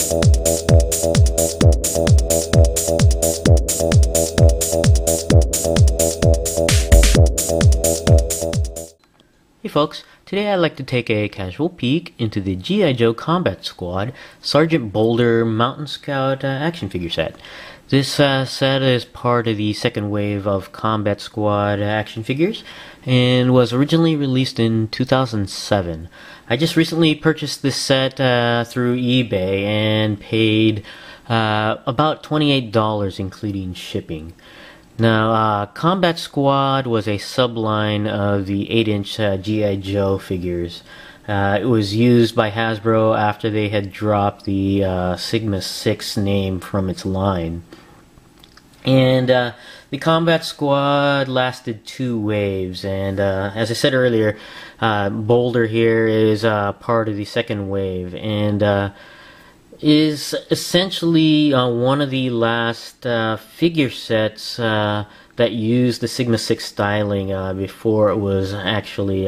Hey folks, today I'd like to take a casual peek into the G.I. Joe Combat Squad Sergeant Boulder Mountain Scout action figure set. This set is part of the second wave of Combat Squad action figures and was originally released in 2007. I just recently purchased this set through eBay and paid about $28 including shipping. Now, Combat Squad was a subline of the 8-inch G.I. Joe figures. It was used by Hasbro after they had dropped the Sigma 6 name from its line. And the Combat Squad lasted 2 waves, and as I said earlier, Boulder here is part of the second wave, and is essentially one of the last figure sets that used the Sigma 6 styling before it was actually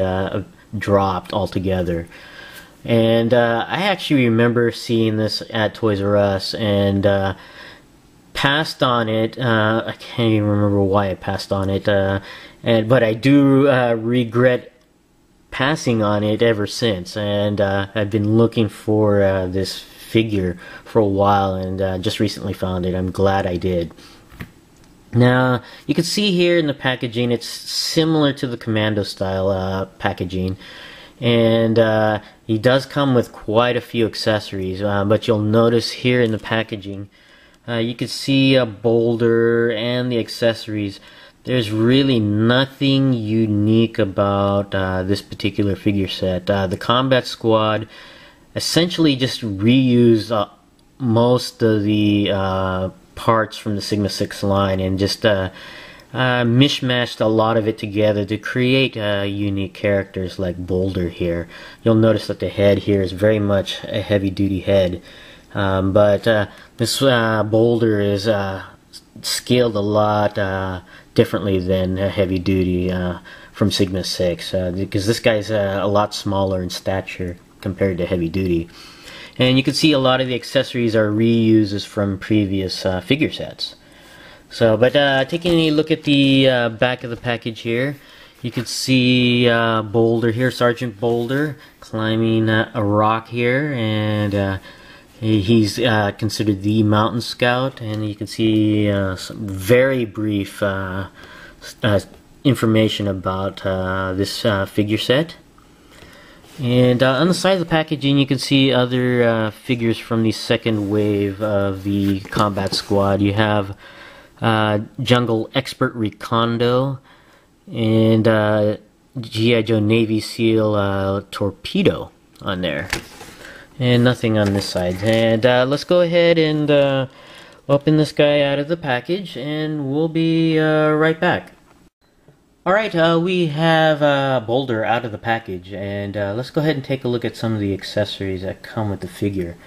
dropped altogether. And I actually remember seeing this at Toys R Us and passed on it. I can't even remember why I passed on it, but I do regret passing on it ever since, and I've been looking for this figure for a while, and just recently found it. I'm glad I did. Now, you can see here in the packaging, it's similar to the Commando style packaging, and he does come with quite a few accessories, but you'll notice here in the packaging, you can see a Boulder and the accessories. There's really nothing unique about this particular figure set. The Combat Squad essentially just reused most of the parts from the Sigma 6 line and just mishmashed a lot of it together to create unique characters like Boulder here. You'll notice that the head here is very much a heavy-duty head, but this Boulder is scaled a lot differently than heavy-duty from Sigma 6, because this guy's a lot smaller in stature compared to heavy duty. And you can see a lot of the accessories are reuses from previous figure sets. So, but taking a look at the back of the package here, you can see Boulder here, Sergeant Boulder, climbing a rock here, and he's considered the Mountain Scout, and you can see some very brief information about this figure set. And on the side of the packaging, you can see other figures from the second wave of the Combat Squad. You have Jungle Expert Recondo and G.I. Joe Navy SEAL Torpedo on there. And nothing on this side. And let's go ahead and open this guy out of the package, and we'll be right back. Alright, we have Boulder out of the package, and let's go ahead and take a look at some of the accessories that come with the figure.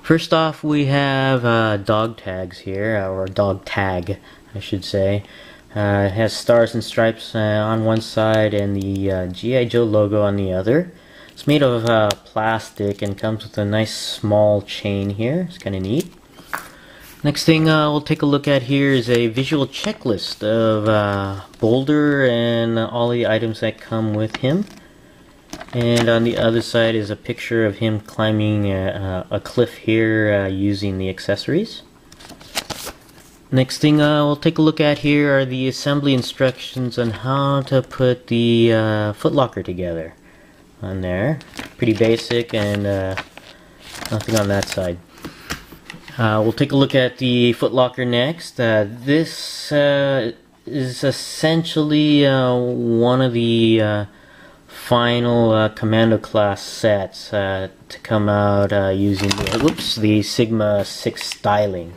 First off, we have dog tags here, or dog tag, I should say. It has stars and stripes on one side and the G.I. Joe logo on the other. It's made of plastic and comes with a nice small chain here. It's kind of neat. Next thing we'll take a look at here is a visual checklist of Boulder and all the items that come with him. And on the other side is a picture of him climbing a cliff here using the accessories. Next thing we'll take a look at here are the assembly instructions on how to put the footlocker together on there. Pretty basic, and nothing on that side. We'll take a look at the footlocker next. This is essentially one of the final Commando Class sets to come out using the Sigma 6 styling.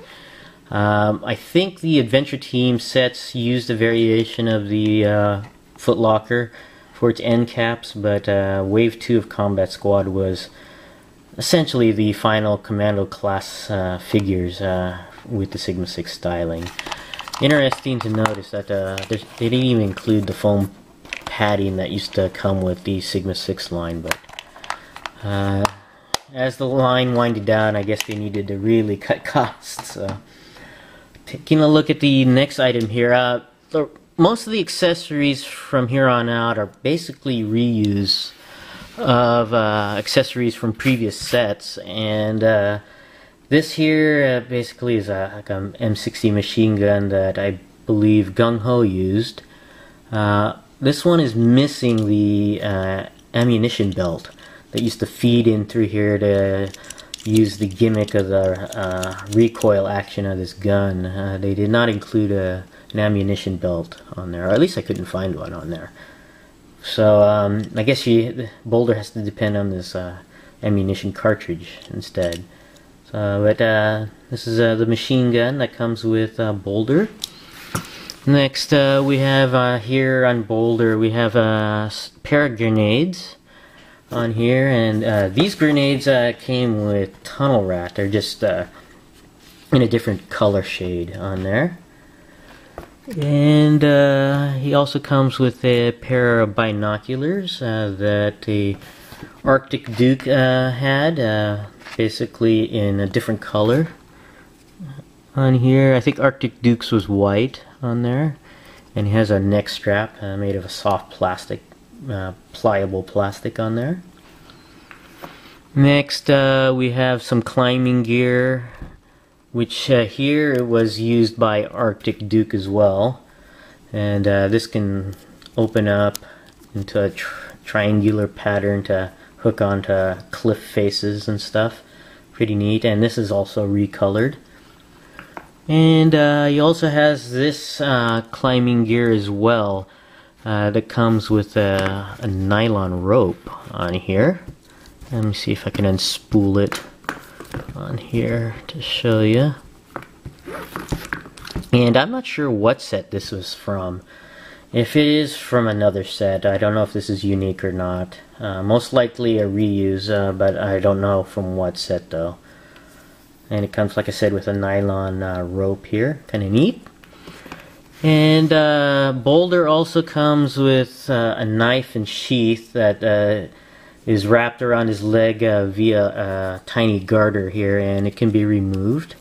I think the Adventure Team sets used a variation of the footlocker for its end caps, but Wave 2 of Combat Squad was essentially the final Commando Class figures with the Sigma 6 styling. Interesting to notice that they didn't even include the foam padding that used to come with the Sigma 6 line, but as the line winded down, I guess they needed to really cut costs. So, taking a look at the next item here, most of the accessories from here on out are basically reuse of accessories from previous sets, and this here basically is like a M60 machine gun that I believe Gung Ho used. This one is missing the ammunition belt that used to feed in through here to use the gimmick of the recoil action of this gun. They did not include an ammunition belt on there, or at least I couldn't find one on there. So I guess Boulder has to depend on this ammunition cartridge instead. So, but this is the machine gun that comes with Boulder. Next, we have here on Boulder, we have a pair of grenades on here, and these grenades came with Tunnel Rat. They're just in a different color shade on there. And he also comes with a pair of binoculars that the Arctic Duke had, basically in a different color on here. I think Arctic Duke's was white on there, and he has a neck strap made of a soft plastic, pliable plastic on there. Next, we have some climbing gear, which here was used by Arctic Duke as well, and this can open up into a triangular pattern to hook onto cliff faces and stuff. Pretty neat. And this is also recolored. And he also has this climbing gear as well that comes with a nylon rope on here. Let me see if I can unspool it on here to show you. And I'm not sure what set this was from. If it is from another set, I don't know if this is unique or not. Most likely a reuse, but I don't know from what set though. And it comes, like I said, with a nylon rope here. Kind of neat. And Boulder also comes with a knife and sheath that is wrapped around his leg via a tiny garter here, and it can be removed.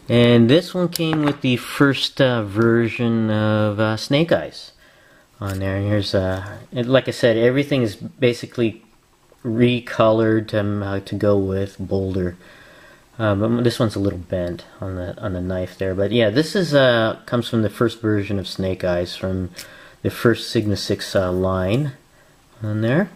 And this one came with the first version of Snake Eyes on there. And here's like I said, everything is basically recolored to go with Boulder. But this one's a little bent on the knife there. But yeah, this is comes from the first version of Snake Eyes from the first Sigma 6 line on there.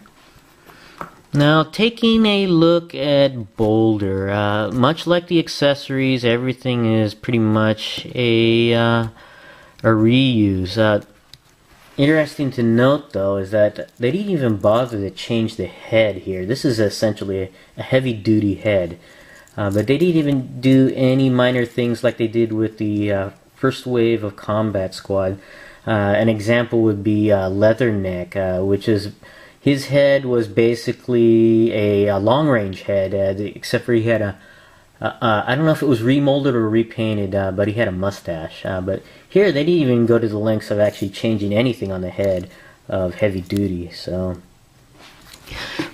Now, taking a look at Boulder, much like the accessories, everything is pretty much a reuse. Interesting to note, though, is that they didn't even bother to change the head here. This is essentially a heavy-duty head. But they didn't even do any minor things like they did with the first wave of Combat Squad. An example would be Leatherneck, which is... his head was basically a long-range head, except for he had a... I don't know if it was remolded or repainted, but he had a mustache. But here, they didn't even go to the lengths of actually changing anything on the head of Heavy Duty, so...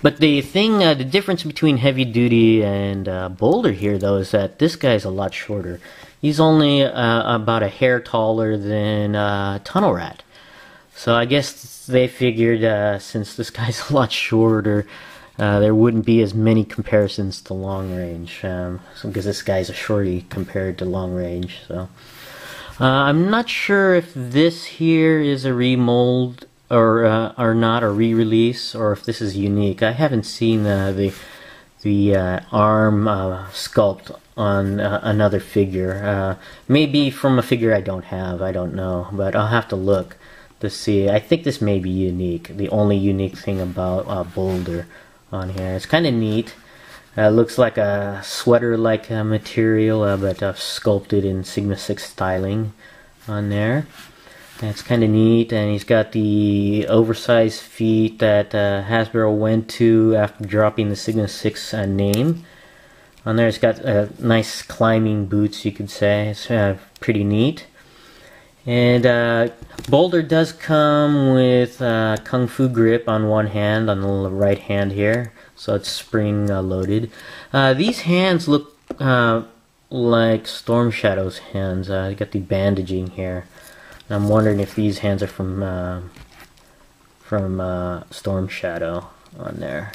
But the thing, the difference between Heavy Duty and Boulder here, though, is that this guy's a lot shorter. He's only about a hair taller than Tunnel Rat. So I guess they figured since this guy's a lot shorter, there wouldn't be as many comparisons to long range. Because this guy's a shorty compared to long range. So I'm not sure if this here is a remold or not, or re-release, or if this is unique. I haven't seen the arm sculpt on another figure. Maybe from a figure I don't have, I don't know, but I'll have to look to see. I think this may be unique, the only unique thing about Boulder on here. It's kind of neat. Looks like a sweater-like material, but sculpted in Sigma 6 styling on there. That's kind of neat, and he's got the oversized feet that Hasbro went to after dropping the Sigma 6 name. On there, it's got nice climbing boots, you could say. It's pretty neat. And Boulder does come with Kung Fu grip on one hand, on the right hand here, so it's spring loaded. These hands look like Storm Shadow's hands. You got the bandaging here. I'm wondering if these hands are from Storm Shadow on there.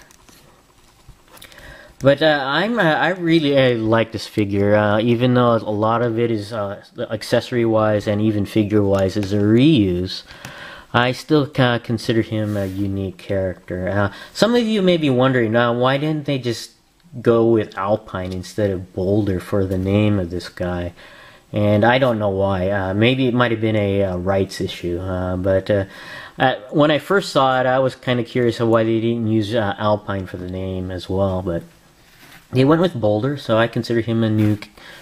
But I really like this figure, even though a lot of it is accessory-wise and even figure-wise is a reuse. I still consider him a unique character. Some of you may be wondering, why didn't they just go with Alpine instead of Boulder for the name of this guy? And I don't know why. Maybe it might have been a rights issue. But when I first saw it, I was kind of curious of why they didn't use Alpine for the name as well. But they went with Boulder, so I consider him a new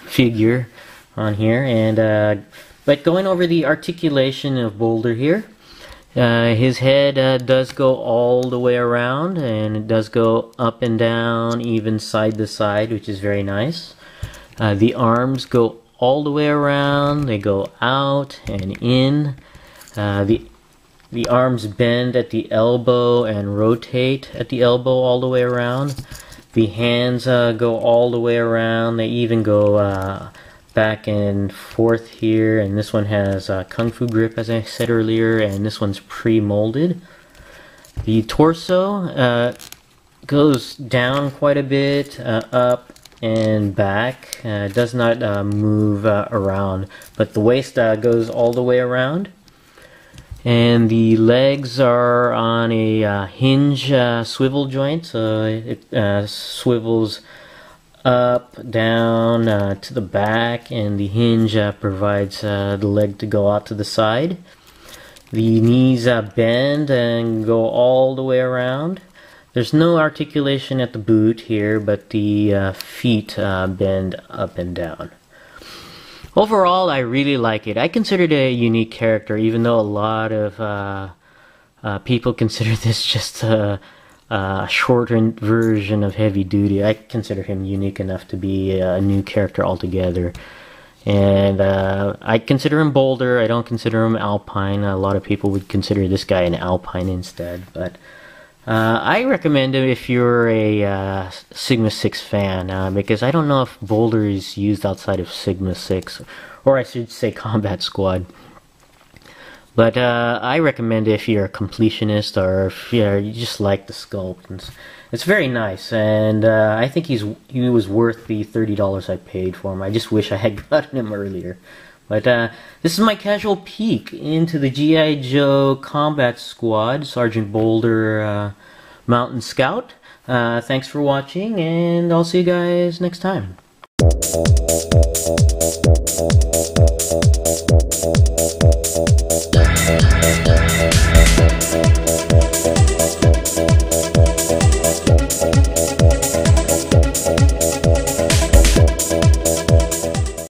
figure on here. And but going over the articulation of Boulder here, his head does go all the way around, and it does go up and down, even side to side, which is very nice. The arms go all the way around, they go out and in. The arms bend at the elbow and rotate at the elbow all the way around. The hands go all the way around. They even go back and forth here. And this one has Kung Fu grip, as I said earlier, and this one's pre-molded. The torso goes down quite a bit, up and back. Does not move around, but the waist goes all the way around. And the legs are on a hinge swivel joint, so it swivels up, down, to the back, and the hinge provides the leg to go out to the side. The knees bend and go all the way around. There's no articulation at the boot here, but the feet bend up and down. Overall, I really like it. I consider it a unique character, even though a lot of people consider this just a shortened version of Heavy Duty. I consider him unique enough to be a new character altogether. And I consider him Boulder. I don't consider him Alpine. A lot of people would consider this guy an Alpine instead. But I recommend him if you're a Sigma 6 fan, because I don't know if Boulder is used outside of Sigma 6, or I should say Combat Squad. But I recommend it if you're a completionist, or if you just like the sculpt. It's very nice, and I think he was worth the $30 I paid for him. I just wish I had gotten him earlier. But this is my casual peek into the G.I. Joe Combat Squad, Sergeant Boulder Mountain Scout. Thanks for watching, and I'll see you guys next time.